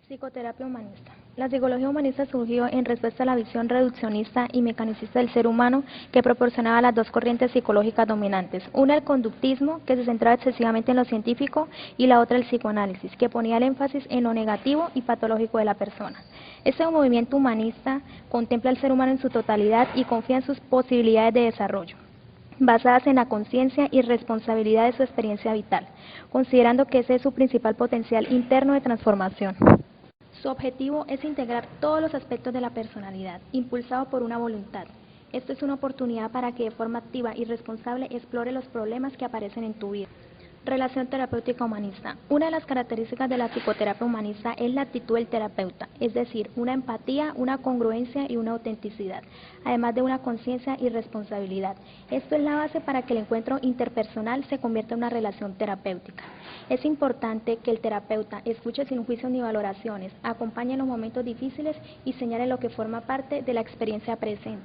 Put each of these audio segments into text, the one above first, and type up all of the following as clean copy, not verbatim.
Psicoterapia humanista. La psicología humanista surgió en respuesta a la visión reduccionista y mecanicista del ser humano que proporcionaba las dos corrientes psicológicas dominantes, una el conductismo, que se centraba excesivamente en lo científico, y la otra el psicoanálisis, que ponía el énfasis en lo negativo y patológico de la persona. Este movimiento humanista contempla al ser humano en su totalidad y confía en sus posibilidades de desarrollo, basadas en la conciencia y responsabilidad de su experiencia vital, considerando que ese es su principal potencial interno de transformación. Su objetivo es integrar todos los aspectos de la personalidad, impulsado por una voluntad. Esto es una oportunidad para que de forma activa y responsable explore los problemas que aparecen en tu vida. Relación terapéutica humanista. Una de las características de la psicoterapia humanista es la actitud del terapeuta, es decir, una empatía, una congruencia y una autenticidad, además de una conciencia y responsabilidad. Esto es la base para que el encuentro interpersonal se convierta en una relación terapéutica. Es importante que el terapeuta escuche sin juicios ni valoraciones, acompañe en los momentos difíciles y señale lo que forma parte de la experiencia presente.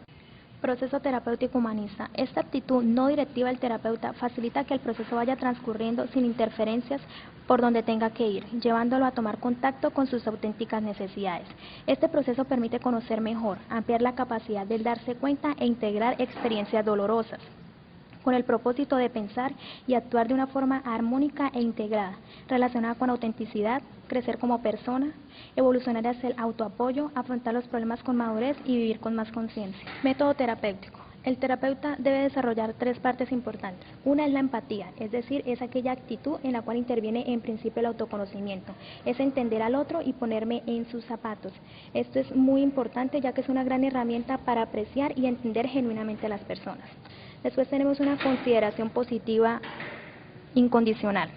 Proceso terapéutico humanista. Esta actitud no directiva del terapeuta facilita que el proceso vaya transcurriendo sin interferencias por donde tenga que ir, llevándolo a tomar contacto con sus auténticas necesidades. Este proceso permite conocer mejor, ampliar la capacidad de darse cuenta e integrar experiencias dolorosas, con el propósito de pensar y actuar de una forma armónica e integrada, relacionada con autenticidad, crecer como persona, evolucionar hacia el autoapoyo, afrontar los problemas con madurez y vivir con más conciencia. Método terapéutico. El terapeuta debe desarrollar tres partes importantes. Una es la empatía, es decir, es aquella actitud en la cual interviene en principio el autoconocimiento. Es entender al otro y ponerme en sus zapatos. Esto es muy importante ya que es una gran herramienta para apreciar y entender genuinamente a las personas. Después tenemos una consideración positiva incondicional,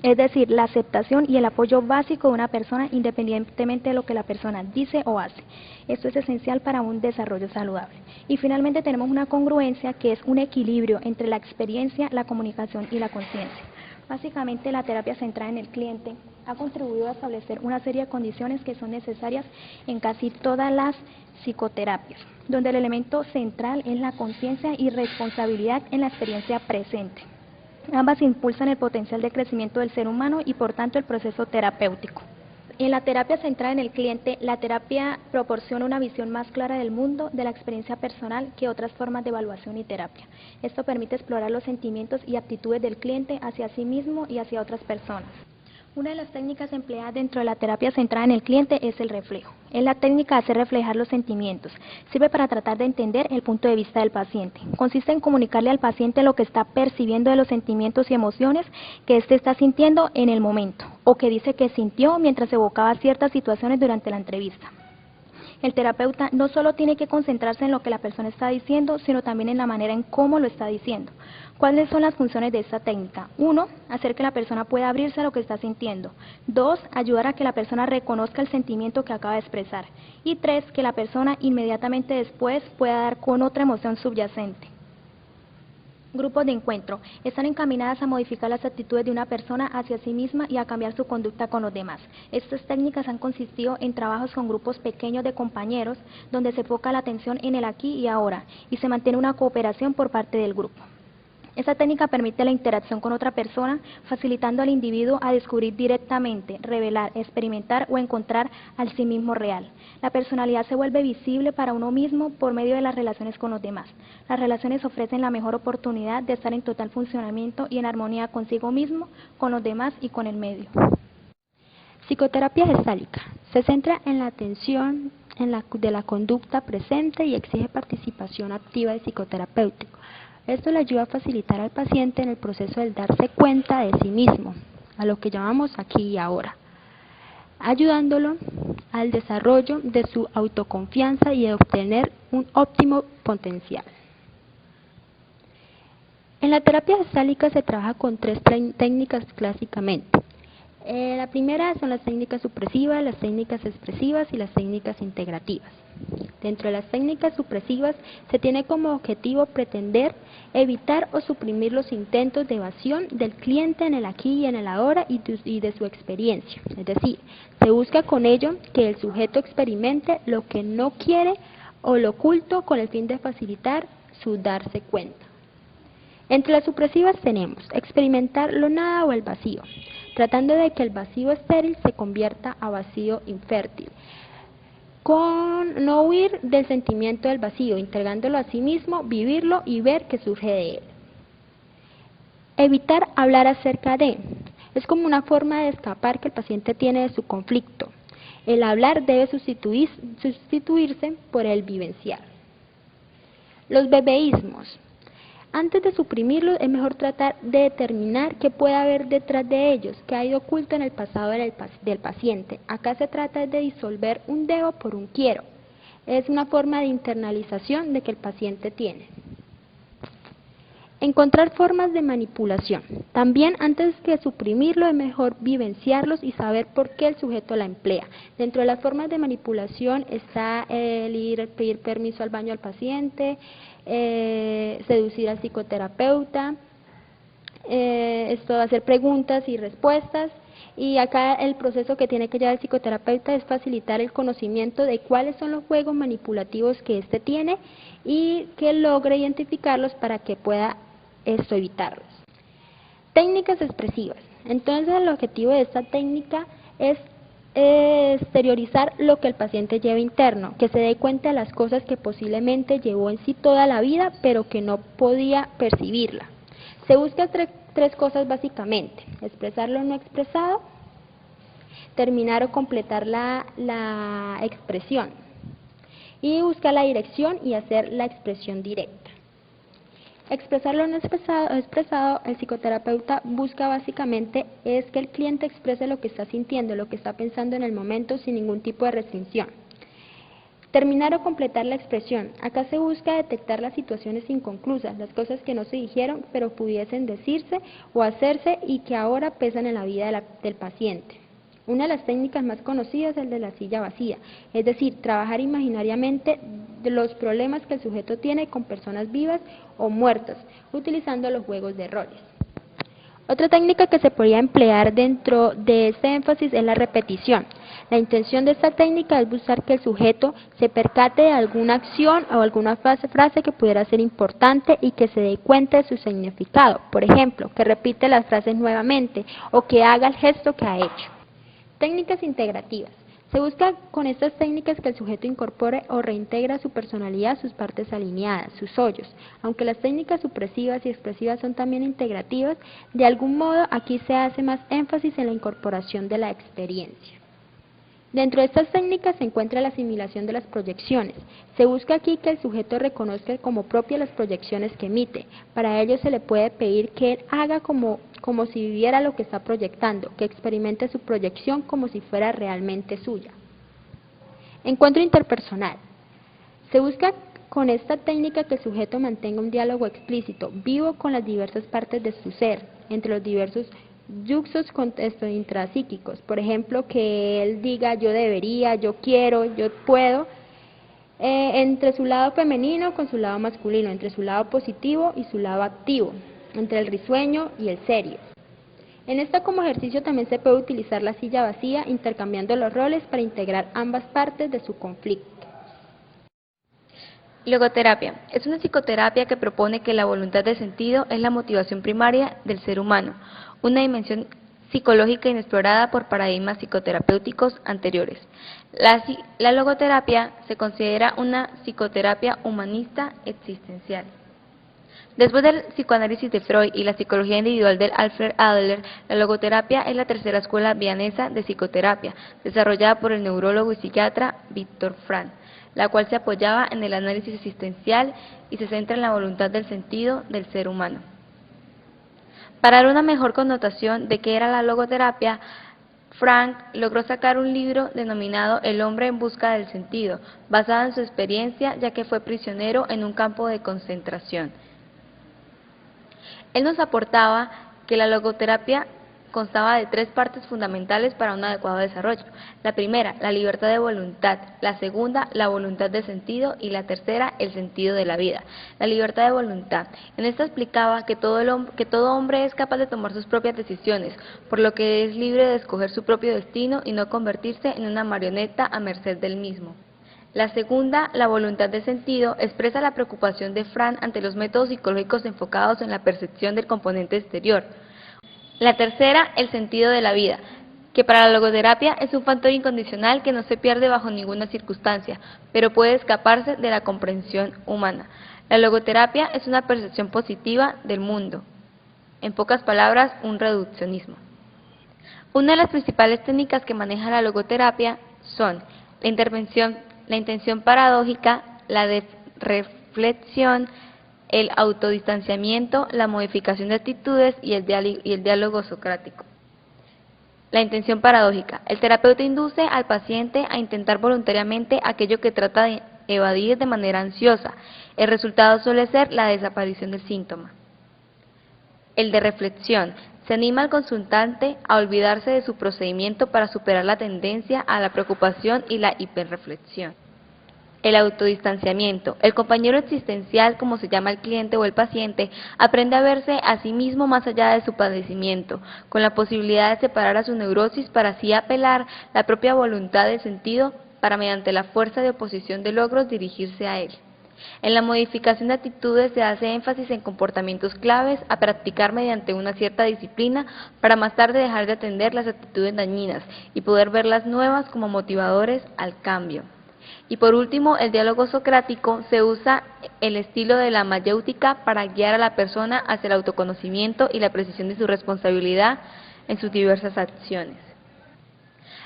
es decir, la aceptación y el apoyo básico de una persona independientemente de lo que la persona dice o hace. Esto es esencial para un desarrollo saludable. Y finalmente tenemos una congruencia, que es un equilibrio entre la experiencia, la comunicación y la conciencia. Básicamente, la terapia centrada en el cliente ha contribuido a establecer una serie de condiciones que son necesarias en casi todas las psicoterapias, donde el elemento central es la conciencia y responsabilidad en la experiencia presente. Ambas impulsan el potencial de crecimiento del ser humano y por tanto el proceso terapéutico. En la terapia centrada en el cliente, la terapia proporciona una visión más clara del mundo, de la experiencia personal, que otras formas de evaluación y terapia. Esto permite explorar los sentimientos y actitudes del cliente hacia sí mismo y hacia otras personas. Una de las técnicas empleadas dentro de la terapia centrada en el cliente es el reflejo. Es la técnica de hacer reflejar los sentimientos. Sirve para tratar de entender el punto de vista del paciente. Consiste en comunicarle al paciente lo que está percibiendo de los sentimientos y emociones que éste está sintiendo en el momento, o que dice que sintió mientras evocaba ciertas situaciones durante la entrevista. El terapeuta no solo tiene que concentrarse en lo que la persona está diciendo, sino también en la manera en cómo lo está diciendo. ¿Cuáles son las funciones de esta técnica? 1. Hacer que la persona pueda abrirse a lo que está sintiendo. 2. Ayudar a que la persona reconozca el sentimiento que acaba de expresar. Y 3. Que la persona inmediatamente después pueda dar con otra emoción subyacente. Grupos de encuentro. Están encaminadas a modificar las actitudes de una persona hacia sí misma y a cambiar su conducta con los demás. Estas técnicas han consistido en trabajos con grupos pequeños de compañeros, donde se enfoca la atención en el aquí y ahora, y se mantiene una cooperación por parte del grupo. Esta técnica permite la interacción con otra persona, facilitando al individuo a descubrir directamente, revelar, experimentar o encontrar al sí mismo real. La personalidad se vuelve visible para uno mismo por medio de las relaciones con los demás. Las relaciones ofrecen la mejor oportunidad de estar en total funcionamiento y en armonía consigo mismo, con los demás y con el medio. Psicoterapia gestálica. Se centra en la atención de la conducta presente y exige participación activa del psicoterapéutico. Esto le ayuda a facilitar al paciente en el proceso de darse cuenta de sí mismo, a lo que llamamos aquí y ahora, ayudándolo al desarrollo de su autoconfianza y de obtener un óptimo potencial. En la terapia gestálica se trabaja con tres técnicas clásicamente. La primera son las técnicas supresivas, las técnicas expresivas y las técnicas integrativas. Dentro de las técnicas supresivas se tiene como objetivo pretender evitar o suprimir los intentos de evasión del cliente en el aquí y en el ahora y de su experiencia. Es decir, se busca con ello que el sujeto experimente lo que no quiere o lo oculto con el fin de facilitar su darse cuenta. Entre las supresivas tenemos experimentar lo nada o el vacío. tratando de que el vacío estéril se convierta a vacío infértil, con no huir del sentimiento del vacío, integrándolo a sí mismo, vivirlo y ver qué surge de él. Evitar hablar acerca de. Es como una forma de escapar que el paciente tiene de su conflicto. El hablar debe sustituirse por el vivenciar. Los bebeísmos. Antes de suprimirlos, es mejor tratar de determinar qué puede haber detrás de ellos, qué hay oculto en el pasado del paciente. Acá se trata de disolver un debo por un quiero. Es una forma de internalización de que el paciente tiene. Encontrar formas de manipulación. También antes que suprimirlo es mejor vivenciarlos y saber por qué el sujeto la emplea. Dentro de las formas de manipulación está el pedir permiso al baño al paciente, seducir al psicoterapeuta, hacer preguntas y respuestas. Y acá el proceso que tiene que llevar el psicoterapeuta es facilitar el conocimiento de cuáles son los juegos manipulativos que éste tiene y que logre identificarlos para que pueda evitarlos. Técnicas expresivas. Entonces el objetivo de esta técnica es exteriorizar lo que el paciente lleva interno, que se dé cuenta de las cosas que posiblemente llevó en sí toda la vida, pero que no podía percibirla. Se busca tres cosas básicamente: expresar lo no expresado, terminar o completar la expresión, y buscar la dirección y hacer la expresión directa. Expresar lo no expresado, el psicoterapeuta busca básicamente es que el cliente exprese lo que está sintiendo, lo que está pensando en el momento sin ningún tipo de restricción. Terminar o completar la expresión. Acá se busca detectar las situaciones inconclusas, las cosas que no se dijeron pero pudiesen decirse o hacerse y que ahora pesan en la vida del paciente. Una de las técnicas más conocidas es el de la silla vacía, es decir, trabajar imaginariamente de los problemas que el sujeto tiene con personas vivas o muertas, utilizando los juegos de roles. Otra técnica que se podría emplear dentro de este énfasis es la repetición. La intención de esta técnica es buscar que el sujeto se percate de alguna acción o alguna frase que pudiera ser importante y que se dé cuenta de su significado. Por ejemplo, que repite las frases nuevamente o que haga el gesto que ha hecho. Técnicas integrativas. Se busca con estas técnicas que el sujeto incorpore o reintegra su personalidad, sus partes alineadas, sus hoyos. Aunque las técnicas supresivas y expresivas son también integrativas, de algún modo aquí se hace más énfasis en la incorporación de la experiencia. Dentro de estas técnicas se encuentra la asimilación de las proyecciones. Se busca aquí que el sujeto reconozca como propias las proyecciones que emite. Para ello se le puede pedir que él haga como si viviera lo que está proyectando, que experimente su proyección como si fuera realmente suya. Encuentro interpersonal. Se busca con esta técnica que el sujeto mantenga un diálogo explícito, vivo con las diversas partes de su ser, entre los diversos yuxos intrapsíquicos. Por ejemplo, que él diga yo debería, yo quiero, yo puedo, entre su lado femenino con su lado masculino, entre su lado positivo y su lado activo, entre el risueño y el serio. En esta como ejercicio también se puede utilizar la silla vacía, intercambiando los roles para integrar ambas partes de su conflicto. Logoterapia. Es una psicoterapia que propone que la voluntad de sentido es la motivación primaria del ser humano, una dimensión psicológica inexplorada por paradigmas psicoterapéuticos anteriores. La logoterapia se considera una psicoterapia humanista existencial. Después del psicoanálisis de Freud y la psicología individual de Alfred Adler, la logoterapia es la tercera escuela vienesa de psicoterapia, desarrollada por el neurólogo y psiquiatra Viktor Frankl, la cual se apoyaba en el análisis existencial y se centra en la voluntad del sentido del ser humano. Para dar una mejor connotación de qué era la logoterapia, Frank logró sacar un libro denominado El hombre en busca del sentido, basado en su experiencia ya que fue prisionero en un campo de concentración. Él nos aportaba que la logoterapia constaba de tres partes fundamentales para un adecuado desarrollo. La primera, la libertad de voluntad; la segunda, la voluntad de sentido; y la tercera, el sentido de la vida. La libertad de voluntad. En esta explicaba que todo hombre es capaz de tomar sus propias decisiones, por lo que es libre de escoger su propio destino y no convertirse en una marioneta a merced del mismo. La segunda, la voluntad de sentido, expresa la preocupación de Frank ante los métodos psicológicos enfocados en la percepción del componente exterior. La tercera, el sentido de la vida, que para la logoterapia es un factor incondicional que no se pierde bajo ninguna circunstancia, pero puede escaparse de la comprensión humana. La logoterapia es una percepción positiva del mundo. En pocas palabras, un reduccionismo. Una de las principales técnicas que maneja la logoterapia son la intención paradójica, la reflexión, el autodistanciamiento, la modificación de actitudes y el diálogo socrático. La intención paradójica. El terapeuta induce al paciente a intentar voluntariamente aquello que trata de evadir de manera ansiosa. El resultado suele ser la desaparición del síntoma. El de reflexión. Se anima al consultante a olvidarse de su procedimiento para superar la tendencia a la preocupación y la hiperreflexión. El autodistanciamiento. El compañero existencial, como se llama el cliente o el paciente, aprende a verse a sí mismo más allá de su padecimiento, con la posibilidad de separar a su neurosis para así apelar la propia voluntad de sentido para mediante la fuerza de oposición de logros dirigirse a él. En la modificación de actitudes se hace énfasis en comportamientos claves a practicar mediante una cierta disciplina para más tarde dejar de atender las actitudes dañinas y poder ver las nuevas como motivadores al cambio. Y por último, el diálogo socrático. Se usa el estilo de la mayéutica para guiar a la persona hacia el autoconocimiento y la precisión de su responsabilidad en sus diversas acciones.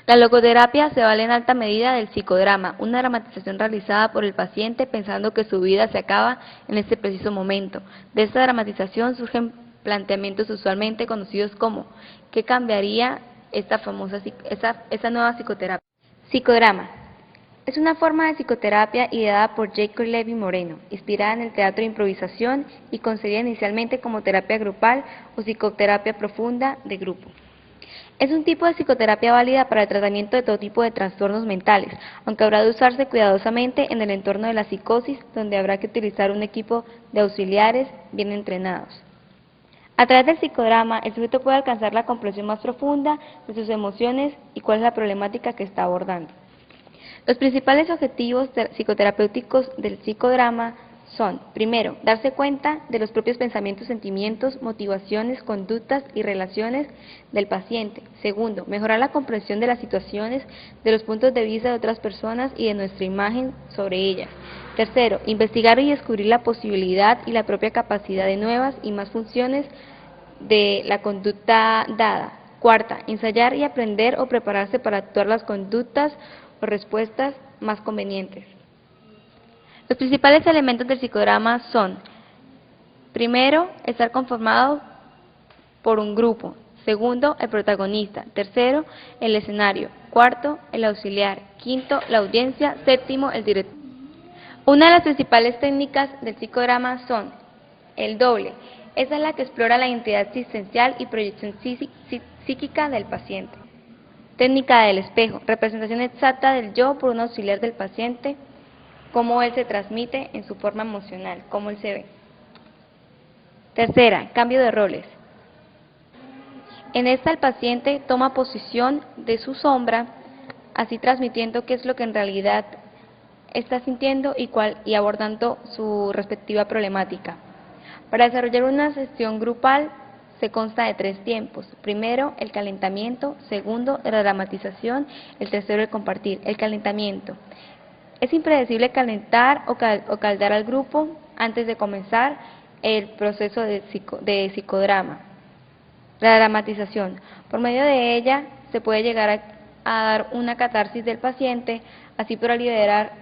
La logoterapia se vale en alta medida del psicodrama, una dramatización realizada por el paciente pensando que su vida se acaba en este preciso momento. De esta dramatización surgen planteamientos usualmente conocidos como ¿qué cambiaría esta nueva psicoterapia? Psicodrama. Es una forma de psicoterapia ideada por Jacob Levy Moreno, inspirada en el teatro de improvisación y concebida inicialmente como terapia grupal o psicoterapia profunda de grupo. Es un tipo de psicoterapia válida para el tratamiento de todo tipo de trastornos mentales, aunque habrá de usarse cuidadosamente en el entorno de la psicosis, donde habrá que utilizar un equipo de auxiliares bien entrenados. A través del psicodrama, el sujeto puede alcanzar la comprensión más profunda de sus emociones y cuál es la problemática que está abordando. Los principales objetivos psicoterapéuticos del psicodrama son, primero, darse cuenta de los propios pensamientos, sentimientos, motivaciones, conductas y relaciones del paciente. Segundo, mejorar la comprensión de las situaciones, de los puntos de vista de otras personas y de nuestra imagen sobre ellas. Tercero, investigar y descubrir la posibilidad y la propia capacidad de nuevas y más funciones de la conducta dada. Cuarta, ensayar y aprender o prepararse para actuar las conductas o respuestas más convenientes. Los principales elementos del psicodrama son, primero, estar conformado por un grupo. Segundo, el protagonista. Tercero, el escenario. Cuarto, el auxiliar. Quinto, la audiencia. Séptimo, el director. Una de las principales técnicas del psicodrama son el doble. Esa es la que explora la identidad existencial y proyección psíquica del paciente. Técnica del espejo, representación exacta del yo por un auxiliar del paciente, cómo él se transmite en su forma emocional, cómo él se ve. Tercera, cambio de roles. En esta el paciente toma posición de su sombra, así transmitiendo qué es lo que en realidad está sintiendo y abordando su respectiva problemática. Para desarrollar una sesión grupal se consta de 3 tiempos. Primero, el calentamiento. Segundo, la dramatización. El tercero, el compartir. El calentamiento. Es impredecible calentar o caldar al grupo antes de comenzar el proceso de psicodrama. La dramatización. Por medio de ella se puede llegar a dar una catarsis del paciente, así para liderar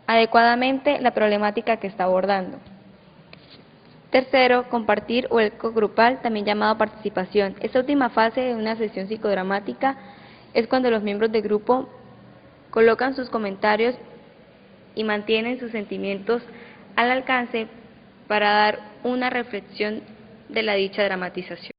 adecuadamente la problemática que está abordando. Tercero, compartir o el cogrupal, también llamado participación. Esta última fase de una sesión psicodramática es cuando los miembros del grupo colocan sus comentarios y mantienen sus sentimientos al alcance para dar una reflexión de la dicha dramatización.